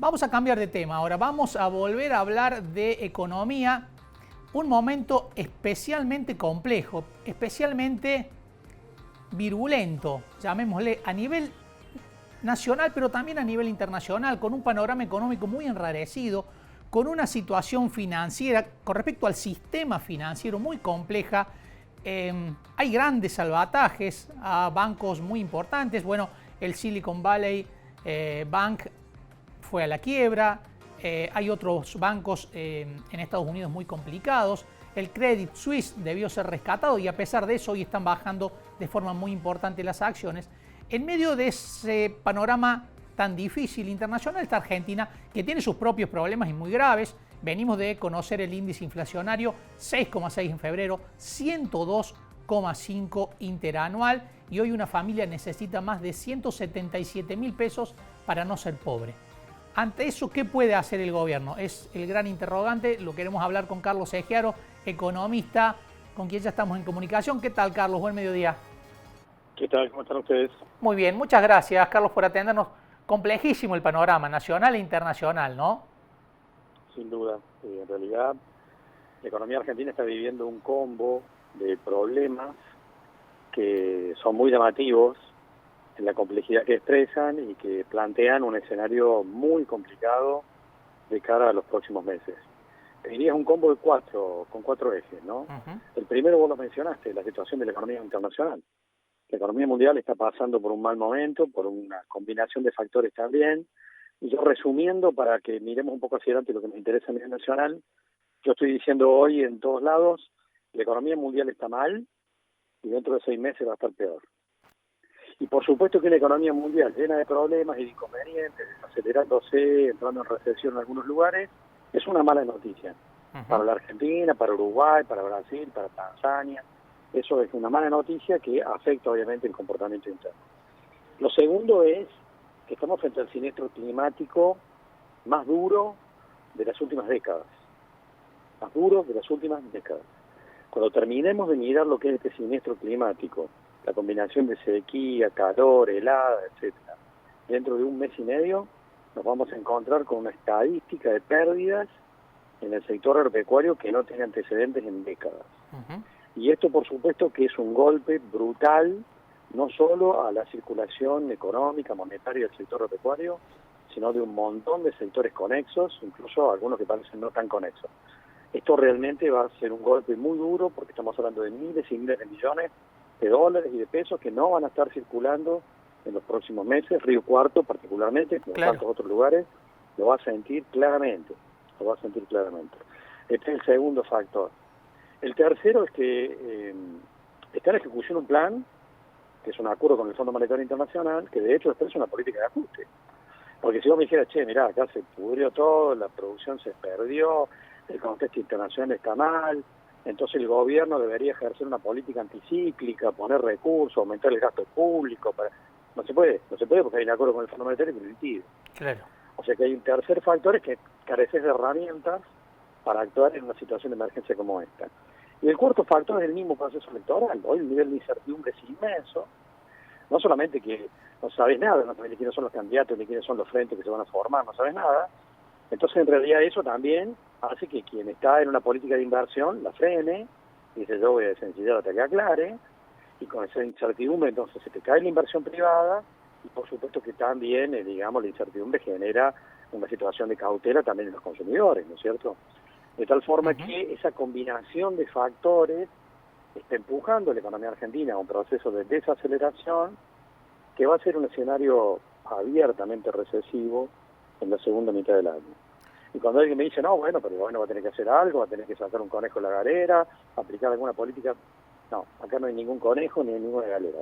Vamos a cambiar de tema ahora, vamos a volver a hablar de economía, un momento especialmente complejo, especialmente virulento, llamémosle, a nivel nacional, pero también a nivel internacional, con un panorama económico muy enrarecido, con una situación financiera, con respecto al sistema financiero muy compleja. Hay grandes salvatajes a bancos muy importantes. Bueno, el Silicon Valley Bank fue a la quiebra. Hay otros bancos en Estados Unidos muy complicados. El Credit Suisse debió ser rescatado y a pesar de eso hoy están bajando de forma muy importante las acciones. En medio de ese panorama tan difícil internacional está Argentina, que tiene sus propios problemas y muy graves. Venimos de conocer el índice inflacionario, 6,6 en febrero, 102,5 interanual, y hoy una familia necesita más de 177.000 pesos para no ser pobre. Ante eso, ¿qué puede hacer el gobierno? Es el gran interrogante. Lo queremos hablar con Carlos Egiaro, economista, con quien ya estamos en comunicación. ¿Qué tal, Carlos? Buen mediodía. ¿Qué tal? ¿Cómo están ustedes? Muy bien, muchas gracias, Carlos, por atendernos. Complejísimo el panorama nacional e internacional, ¿no? Sin duda. En realidad, la economía argentina está viviendo un combo de problemas que son muy llamativos en la complejidad que expresan y que plantean un escenario muy complicado de cara a los próximos meses. Te diría un combo de con cuatro ejes, ¿no? El primero vos lo mencionaste, la situación de la economía internacional. La economía mundial está pasando por un mal momento, por una combinación de factores también. Y yo resumiendo, para que miremos un poco hacia adelante lo que nos interesa a nivel nacional, yo estoy diciendo hoy en todos lados, la economía mundial está mal y dentro de 6 meses va a estar peor. Y por supuesto que una economía mundial llena de problemas y de inconvenientes, acelerándose, entrando en recesión en algunos lugares, es una mala noticia. Para la Argentina, para Uruguay, para Brasil, para Tanzania. Eso es una mala noticia que afecta obviamente el comportamiento interno. Lo segundo es que estamos frente al siniestro climático más duro de las últimas décadas. Más duro de las últimas décadas. Cuando terminemos de mirar lo que es este siniestro climático, la combinación de sequía, calor, helada, etcétera, dentro de un mes y medio nos vamos a encontrar con una estadística de pérdidas en el sector agropecuario que no tiene antecedentes en décadas. Y esto, por supuesto, que es un golpe brutal, no solo a la circulación económica, monetaria del sector agropecuario, sino de un montón de sectores conexos, incluso algunos que parecen no tan conexos. Esto realmente va a ser un golpe muy duro porque estamos hablando de miles y miles de millones de dólares y de pesos que no van a estar circulando en los próximos meses. Río Cuarto, particularmente, como tantos otros lugares, lo va a sentir claramente. Lo va a sentir claramente. Este es el segundo factor. El tercero es que está en ejecución un plan, que es un acuerdo con el Fondo Monetario Internacional, que de hecho expresa una política de ajuste. Porque si vos me dijeras, che, mirá, acá se pudrió todo, la producción se perdió, el contexto internacional está mal, entonces el gobierno debería ejercer una política anticíclica, poner recursos, aumentar el gasto público. No se puede porque hay un acuerdo con el Fondo Monetario que lo impide. Claro. O sea que hay un tercer factor, es que careces de herramientas para actuar en una situación de emergencia como esta. Y el cuarto factor es el mismo proceso electoral. Hoy el nivel de incertidumbre es inmenso. No solamente que no sabes nada, no sabes ni quiénes son los candidatos, ni quiénes son los frentes que se van a formar, no sabes nada. Entonces, en realidad, eso también hace que quien está en una política de inversión la frene, y dice, yo voy a desencillar hasta que aclare, y con esa incertidumbre, entonces, se te cae la inversión privada, y por supuesto que también, digamos, la incertidumbre genera una situación de cautela también en los consumidores, ¿no es cierto? De tal forma que esa combinación de factores está empujando la economía argentina a un proceso de desaceleración que va a ser un escenario abiertamente recesivo en la segunda mitad del año. Y cuando alguien me dice, no, bueno, pero bueno, va a tener que hacer algo, va a tener que sacar un conejo de la galera, aplicar alguna política. No, acá no hay ningún conejo ni hay ninguna galera.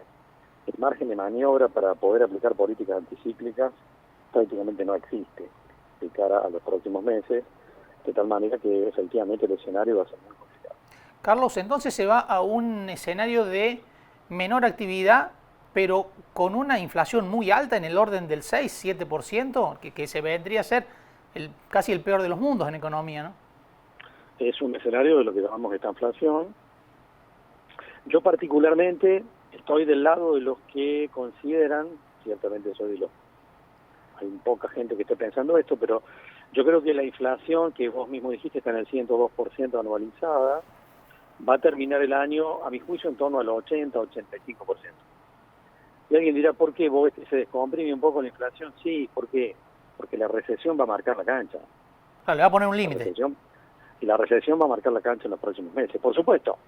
El margen de maniobra para poder aplicar políticas anticíclicas prácticamente no existe de cara a los próximos meses, de tal manera que efectivamente el escenario va a ser muy complicado. Carlos, entonces se va a un escenario de menor actividad, pero con una inflación muy alta en el orden del 6-7%, que se vendría a ser casi el peor de los mundos en economía, ¿no? Es un escenario de lo que llamamos estanflación. Yo particularmente estoy del lado de los que consideran, ciertamente soy de los hay poca gente que esté pensando esto, pero yo creo que la inflación, que vos mismo dijiste está en el 102% anualizada, va a terminar el año, a mi juicio, en torno al 80-85%. Y alguien dirá, ¿por qué vos ves que se descomprime un poco la inflación? Sí, ¿por qué? Porque la recesión va a marcar la cancha. Claro, le va a poner un límite. Y la recesión va a marcar la cancha en los próximos meses. Por supuesto,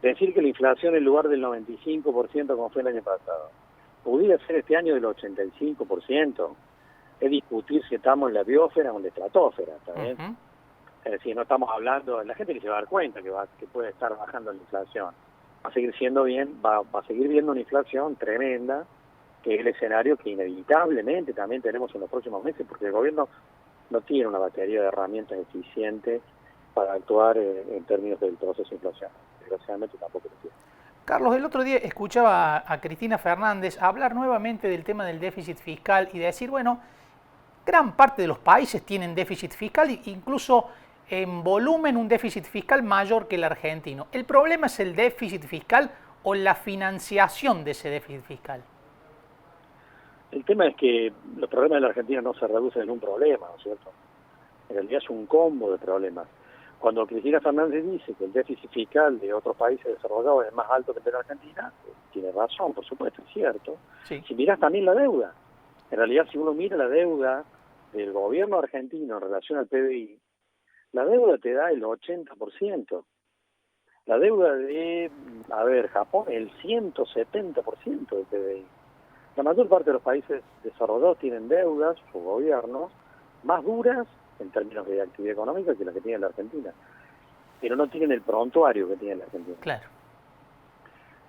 decir que la inflación en lugar del 95% como fue el año pasado, pudiera ser este año del 85%, es discutir si estamos en la biosfera o en la estratosfera, ¿está bien? Es decir, no estamos hablando, la gente que se va a dar cuenta que puede estar bajando la inflación, va a seguir siendo bien, va a seguir viendo una inflación tremenda, que es el escenario que inevitablemente también tenemos en los próximos meses, porque el gobierno no tiene una batería de herramientas eficientes para actuar en términos del proceso de inflación. Desgraciadamente tampoco lo tiene. Carlos, el otro día escuchaba a Cristina Fernández hablar nuevamente del tema del déficit fiscal y de decir, bueno, gran parte de los países tienen déficit fiscal e incluso en volumen un déficit fiscal mayor que el argentino. ¿El problema es el déficit fiscal o la financiación de ese déficit fiscal? El tema es que los problemas de la Argentina no se reducen en un problema, ¿no es cierto? En realidad es un combo de problemas. Cuando Cristina Fernández dice que el déficit fiscal de otros países desarrollados es más alto que el de la Argentina, tiene razón, por supuesto, es cierto. Sí. Si miras también la deuda, en realidad si uno mira la deuda del gobierno argentino en relación al PBI, la deuda te da el 80%. La deuda de, Japón, el 170% del PBI. La mayor parte de los países desarrollados tienen deudas, sus gobiernos, más duras en términos de actividad económica que las que tiene la Argentina. Pero no tienen el prontuario que tiene la Argentina. Claro.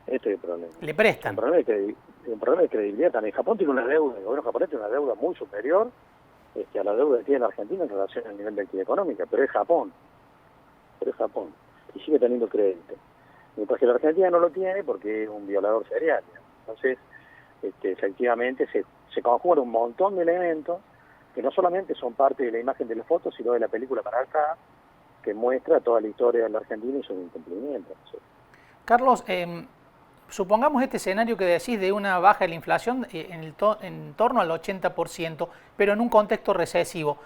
Este es el problema. Le prestan. Un problema de credibilidad también. Japón tiene una deuda, el gobierno japonés tiene una deuda muy superior a la deuda que tiene la Argentina en relación al nivel de actividad económica, pero es Japón. Y sigue teniendo crédito. Mientras que la Argentina no lo tiene porque es un violador serial. Entonces, efectivamente se conjugan un montón de elementos que no solamente son parte de la imagen de la foto, sino de la película para acá, que muestra toda la historia de la Argentina y sus incumplimientos. ¿Sí? Carlos, supongamos este escenario que decís de una baja de la inflación en torno al 80%, pero en un contexto recesivo.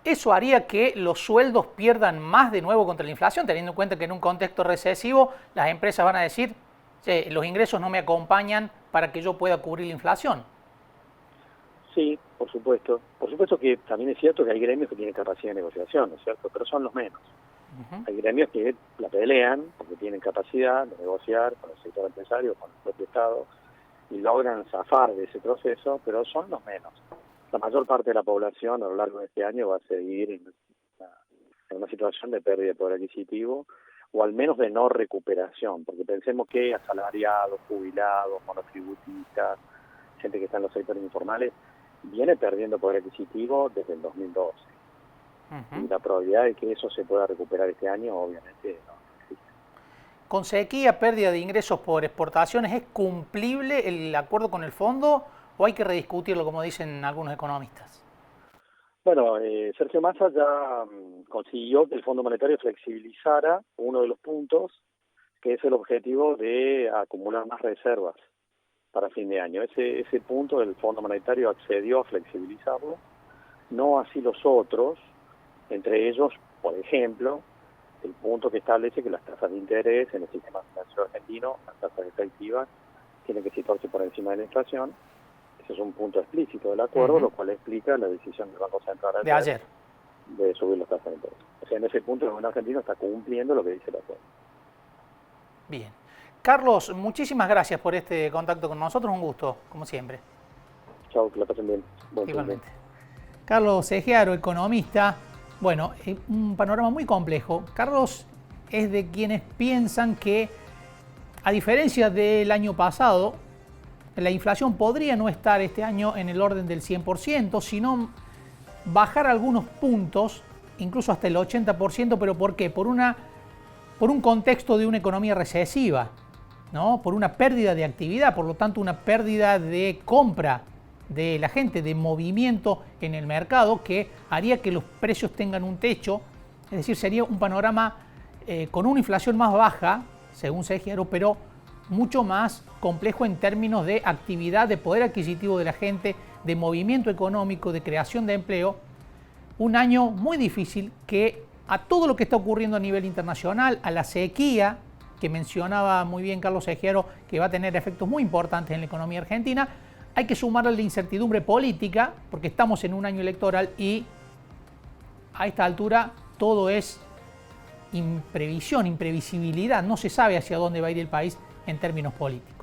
¿Eso haría que los sueldos pierdan más de nuevo contra la inflación, teniendo en cuenta que en un contexto recesivo las empresas van a decir, los ingresos no me acompañan para que yo pueda cubrir la inflación? Sí, por supuesto. Por supuesto que también es cierto que hay gremios que tienen capacidad de negociación, ¿no es cierto? Pero son los menos. Hay gremios que la pelean porque tienen capacidad de negociar con el sector empresario, con el propio Estado, y logran zafar de ese proceso, pero son los menos. La mayor parte de la población a lo largo de este año va a seguir en una situación de pérdida de poder adquisitivo, o al menos de no recuperación, porque pensemos que asalariados, jubilados, monotributistas, gente que está en los sectores informales, viene perdiendo poder adquisitivo desde el 2012. Y la probabilidad de que eso se pueda recuperar este año, obviamente, no existe. ¿Con sequía, pérdida de ingresos por exportaciones, es cumplible el acuerdo con el fondo o hay que rediscutirlo, como dicen algunos economistas? Bueno, Sergio Massa ya consiguió que el Fondo Monetario flexibilizara uno de los puntos, que es el objetivo de acumular más reservas para fin de año. Ese punto el Fondo Monetario accedió a flexibilizarlo, no así los otros, entre ellos, por ejemplo, el punto que establece que las tasas de interés en el sistema financiero argentino, las tasas efectivas, tienen que situarse por encima de la inflación. Ese es un punto explícito del acuerdo, lo cual explica la decisión del Banco Central de ayer de subir las tasas de interés. O sea, en ese punto el gobierno argentino está cumpliendo lo que dice el acuerdo. Bien. Carlos, muchísimas gracias por este contacto con nosotros, un gusto, como siempre. Chao, que la pasen bien. Igualmente. Carlos Egiaro, economista. Bueno, un panorama muy complejo. Carlos es de quienes piensan que, a diferencia del año pasado, la inflación podría no estar este año en el orden del 100%, sino bajar algunos puntos, incluso hasta el 80%, pero ¿por qué? Por un contexto de una economía recesiva, ¿no? Por una pérdida de actividad, por lo tanto una pérdida de compra de la gente, de movimiento en el mercado, que haría que los precios tengan un techo, es decir, sería un panorama con una inflación más baja, según Segiaro, pero mucho más complejo en términos de actividad, de poder adquisitivo de la gente, de movimiento económico, de creación de empleo, un año muy difícil que a todo lo que está ocurriendo a nivel internacional, a la sequía, que mencionaba muy bien Carlos Ejiero, que va a tener efectos muy importantes en la economía argentina, hay que sumarle la incertidumbre política, porque estamos en un año electoral y a esta altura todo es imprevisión, imprevisibilidad, no se sabe hacia dónde va a ir el país en términos políticos.